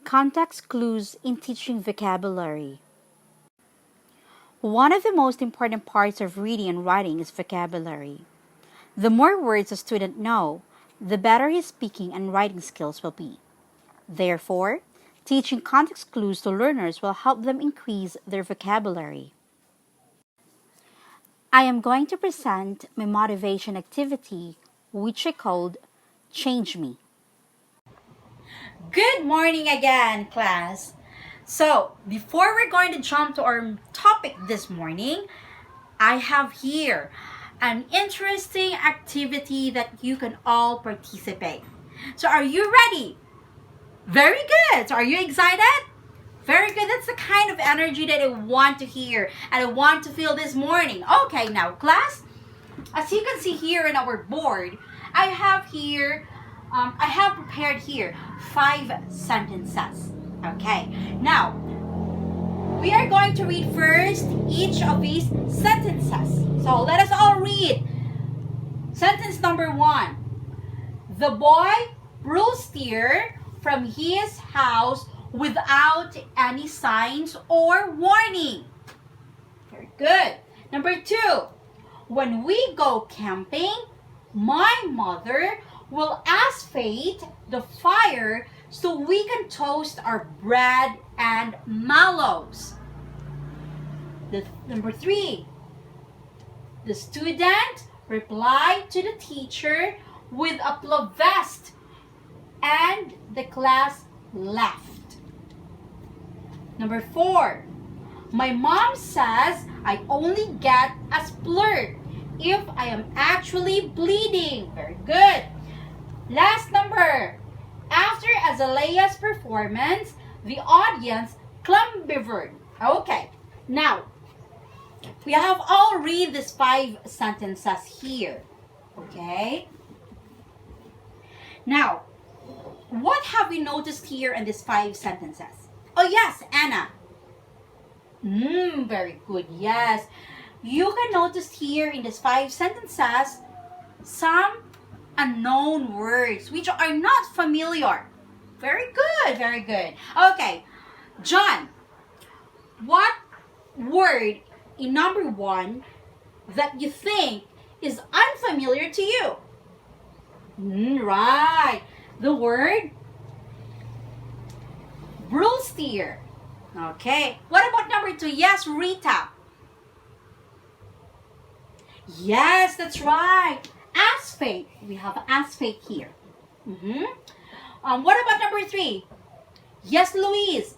Context clues in teaching vocabulary. One of the most important parts of reading and writing is vocabulary. The more words a student knows, the better his speaking and writing skills will be. Therefore, teaching context clues to learners will help them increase their vocabulary. I am going to present my motivation activity, which I called Change Me. Good morning again, class. So, before we're going to jump to our topic this morning, I have here an interesting activity that you can all participate. So, are you ready? Very good. So, are you excited? Very good. That's the kind of energy that I want to hear and I want to feel this morning. Okay, now, class, as you can see here in our board, I have prepared here 5 sentences. Okay, now we are going to read first each of these sentences. So let us all read. Sentence number 1. The boy steer from his house without any signs or warning. Very good. Number 2. When we go camping, my mother will asphalt the fire so we can toast our bread and mallows. Number 3. The student replied to the teacher with a vest and the class laughed. Number 4. My mom says I only get a splurt if I am actually bleeding. Very good. Last number. After Azalea's performance, the audience clambered. Okay. Now, we have all read these 5 sentences here. Okay. Now, what have we noticed here in these 5 sentences? Oh yes, Anna. Very good. Yes. You can notice here in these 5 sentences some unknown words which are not familiar. Very good, very good. Okay, John, what word in number 1 that you think is unfamiliar to you? Right, the word steer. Okay, what about number 2? Yes, Rita. Yes, that's right. Asphalt. We have asphalt here. What about number 3? Yes, Louise.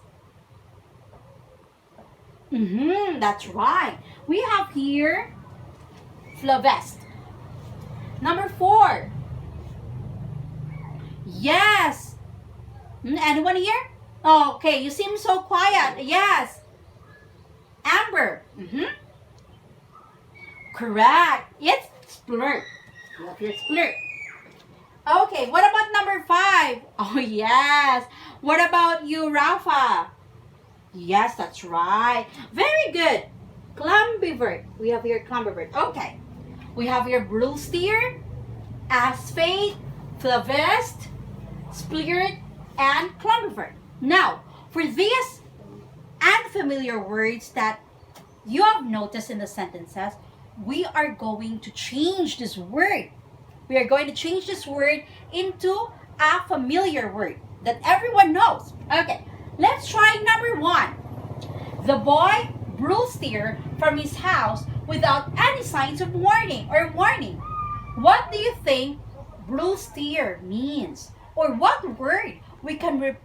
That's right. We have here vest. Number 4. Yes. Anyone here? Oh, okay, you seem so quiet. Yes. Amber. Correct. It's splurt. Your splurt. Okay, what about number 5? Oh, yes. What about you, Rafa? Yes, that's right. Very good. Clumbivert. We have here clumbivert. Okay. We have here steer, asphalt, vest, splurt, and clumbivert. Now, for these unfamiliar words that you have noticed in the sentences, we are going to change this word. We are going to change this word into a familiar word that everyone knows. Okay, let's try number 1. The boy steer from his house without any signs of warning. What do you think steer means? Or what word we can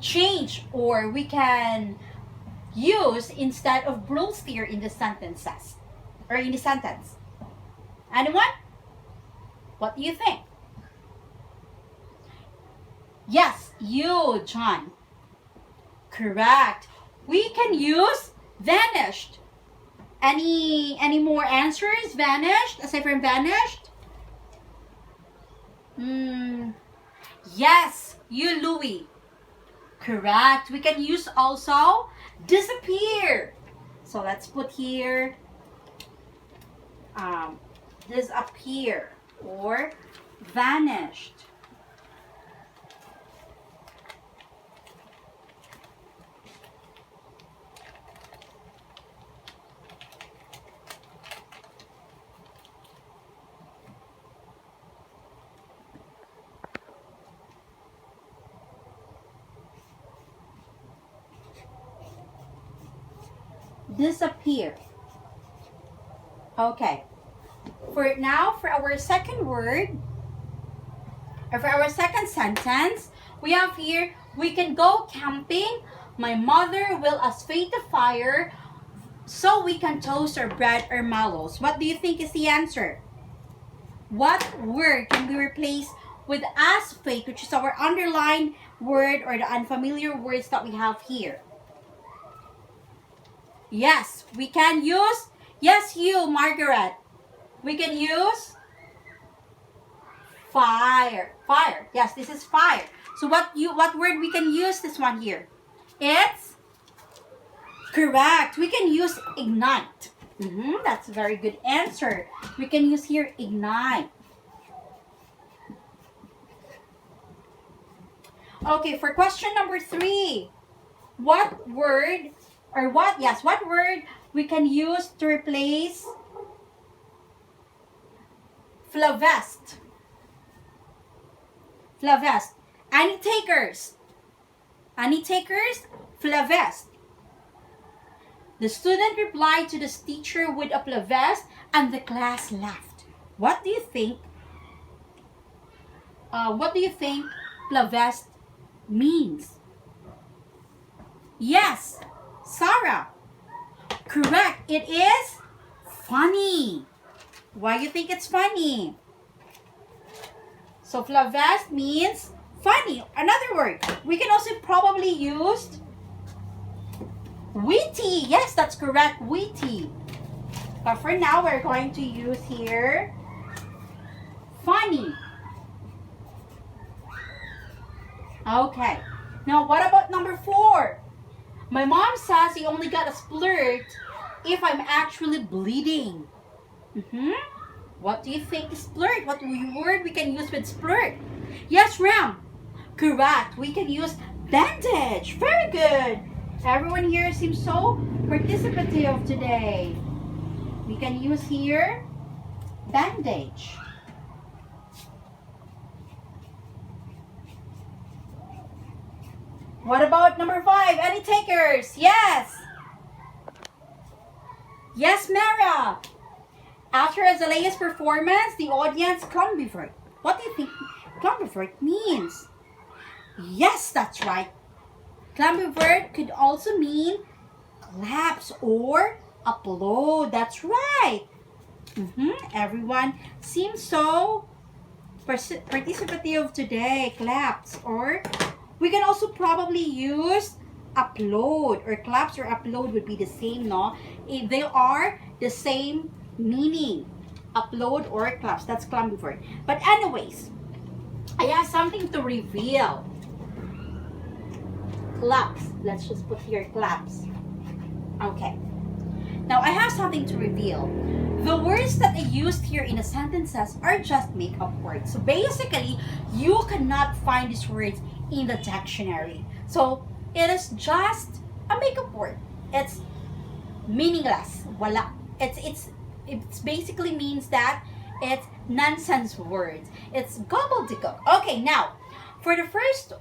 change or we can use instead of steer in the sentences or in the sentence? Anyone? What do you think? Yes, you, John. Correct. We can use vanished. Any more answers? Vanished? Aside from vanished? Yes, you, Louie. Correct. We can use also disappear. So let's put here disappear or vanished. disappear. Okay. For our second word, or for our second sentence, we have here, we can go camping. My mother will assuage the fire so we can toast our bread or mallows. What do you think is the answer? What word can we replace with assuage, which is our underlined word or the unfamiliar words that we have here? Yes, we can use, yes, you, Margaret. We can use fire. Fire. Yes, this is fire. So what word we can use this one here? It's correct. We can use ignite. That's a very good answer. We can use here ignite. Okay, for question number 3. What word we can use to replace flavest? Flavest. Any takers? Any takers? Flavest. The student replied to the teacher with a flavest and the class laughed. What do you think? Flavest means? Yes, Sarah. Correct. It is funny. Why do you think it's funny? So flavest means funny. Another word. We can also probably use witty. Yes, that's correct. Witty. But for now, we're going to use here funny. Okay. Now, what about number 4? My mom says he only got a splurt if I'm actually bleeding. What do you think is splurt? What word we can use with splurt? Yes, Ram. Correct. We can use bandage. Very good. Everyone here seems so participative today. We can use here bandage. What about number 5? Any takers? Yes. Yes, Mara. After Azalea's performance, the audience clumbivert. What do you think clumbivert means? Yes, that's right. Clumbivert could also mean claps or applaud. That's right. Everyone seems so participative today. Claps, or we can also probably use applaud, or claps or applaud would be the same, no? If they are the same meaning, applaud or claps. That's clumbivert. But anyways, I have something to reveal. Claps. Let's just put here claps. Okay. Now I have something to reveal. The words that I used here in the sentences are just make-up words. So basically, you cannot find these words in the dictionary. So it is just a make-up word. It's meaningless. Wala. It's basically means that it's nonsense words. It's gobbledygook. Okay, now for the first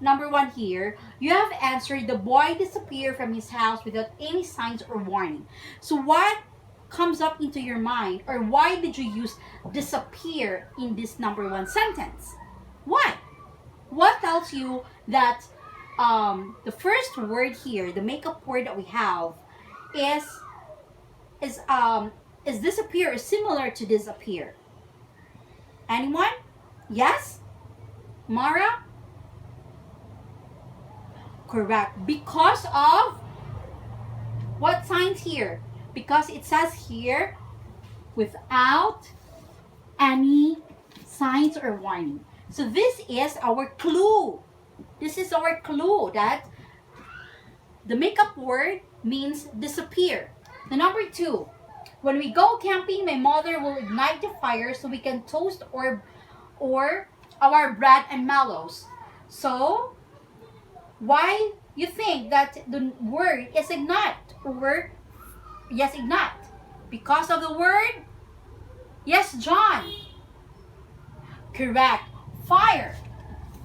number 1 here, you have answered the boy disappeared from his house without any signs or warning. So what comes up into your mind, or why did you use disappear in this number 1 sentence? Why? What tells you that the first word here, the makeup word that we have, is disappear, is similar to disappear? Anyone? Yes? Mara? Correct. Because of what signs here? Because it says here, without any signs or warning. So this is our clue. This is our clue that the makeup word means disappear. The number 2, when we go camping, my mother will ignite the fire so we can toast or our bread and mallows. So why you think that the word is ignite, or yes, ignite? Because of the word? Yes, John. Correct. Fire.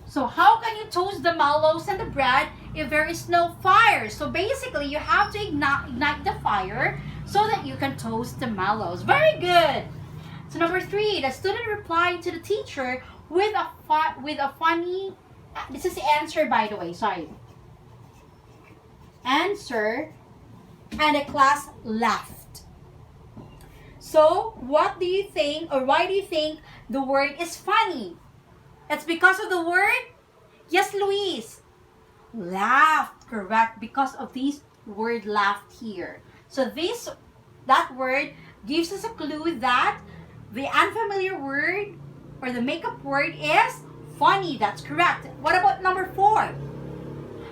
So how can you toast the mallows and the bread if there is no fire. So basically, you have to ignite the fire so that you can toast the mallows. Very good. So number 3, the student replied to the teacher with a funny. This is the answer, by the way. Sorry. Answer, and the class laughed. So, what do you think, or why do you think the word is funny? It's because of the word? Yes, Luis. Laughed, correct, because of this word laughed here. So that word gives us a clue that the unfamiliar word or the makeup word is funny. That's correct. What about number 4?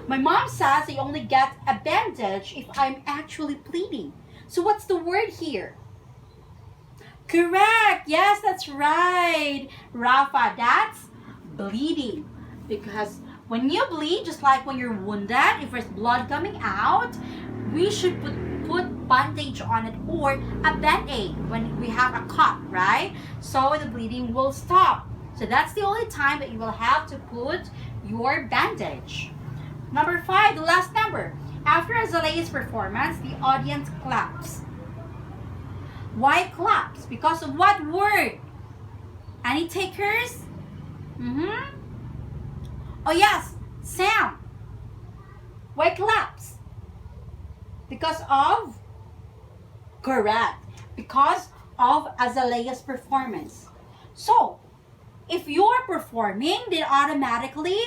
My mom says I only get a bandage if I'm actually bleeding. So what's the word here? Correct. Yes, that's right. Rafa, that's bleeding. Because when you bleed, just like when you're wounded, if there's blood coming out, we should put bandage on it or a band-aid when we have a cut, right? So the bleeding will stop. So that's the only time that you will have to put your bandage. Number 5, the last number. After Azalea's performance, the audience claps. Why claps? Because of what word? Any takers? Oh yes, Sam. Why claps? Because of? Correct. Because of Azalea's performance. So, if you are performing, then automatically,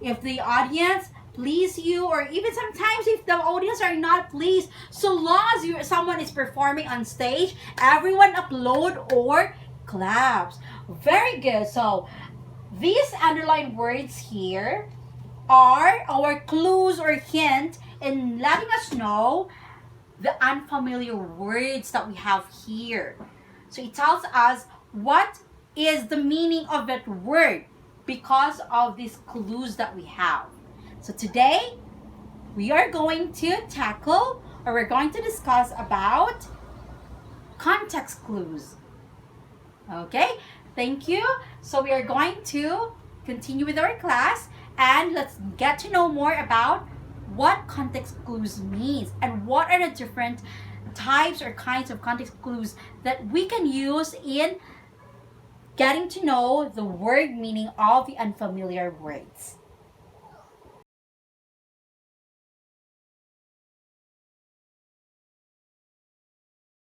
if the audience please you, or even sometimes if the audience are not pleased, so long as someone is performing on stage, everyone applaud or claps. Very good. So these underlined words here are our clues or hint in letting us know the unfamiliar words that we have here. So it tells us what is the meaning of that word because of these clues that we have. So today, we are going to tackle, or we're going to discuss about context clues. Okay, thank you. So we are going to continue with our class, and let's get to know more about what context clues means and what are the different types or kinds of context clues that we can use in getting to know the word meaning of the unfamiliar words.